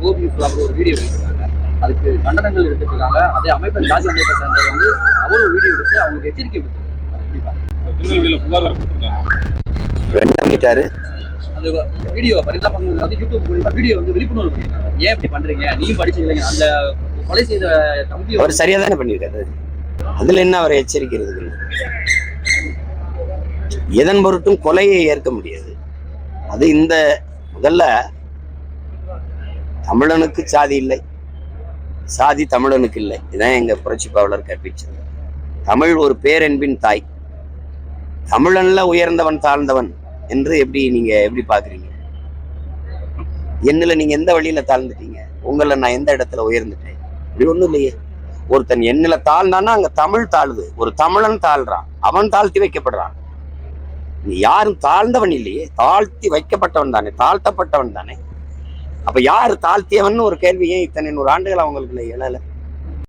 கோபி ஒரு வீடியோ எடுத்திருக்காங்க. அதுக்கு கண்டனங்கள் எடுத்துட்டு இருக்காங்க. அதே அமைப்பை ஜாதி அமைப்பை சேர்ந்தவர் வந்து அவரும் வீடியோ எடுத்து அவங்களுக்கு எச்சரிக்கை விட்டுருக்காங்க. திருநெல்வேலியில புகார் பண்ணிட்டாரு. அந்த வீடியோ பரிதாபங்கள் வந்து யூடியூப் மூலமா வீடியோ வந்து விழிப்புணர்வு பண்ணிருக்காங்க. ஏன் இப்படி பண்றீங்க, நீயும் படிச்சீங்க, அந்த கொலை செய்த தம்பி அவர் சரியா தானே பண்ணிருக்காரு. அதுல என்ன அவரை எச்சரிக்கிறது? எதன் பொருட்டும் கொலையை ஏற்க முடியாது. அது இந்த முதல்ல தமிழனுக்கு சாதி இல்லை, சாதி தமிழனுக்கு இல்லை. இதுதான் எங்க புரட்சி பாவலர் கற்பிச்சது. தமிழ் ஒரு பேரன்பின் தாய். தமிழன்ல உயர்ந்தவன் தாழ்ந்தவன் என்று எப்படி பாக்குறீங்க? என்னல நீங்க எந்த வழியில தாழ்ந்துட்டீங்க? உங்களை நான் எந்த இடத்துல உயர்ந்துட்டேன்? அப்படி ஒண்ணும் இல்லையே. ஒருத்தன் என்னில தாழ்ந்தான்னா அங்க தமிழ் தாழ்வு. ஒரு தமிழன் தாழ்றான், அவன் தாழ்த்தி வைக்கப்படுறான். நீ யாரும் தாழ்ந்தவன் இல்லையே, தாழ்த்தி வைக்கப்பட்டவன் தானே, தாழ்த்தப்பட்டவன் தானே. அப்ப யாரு தாழ்த்தியவன் ஒரு கேள்வி ஏன் இத்தனை 100 ஆண்டுகள் அவங்களுக்கு எழல?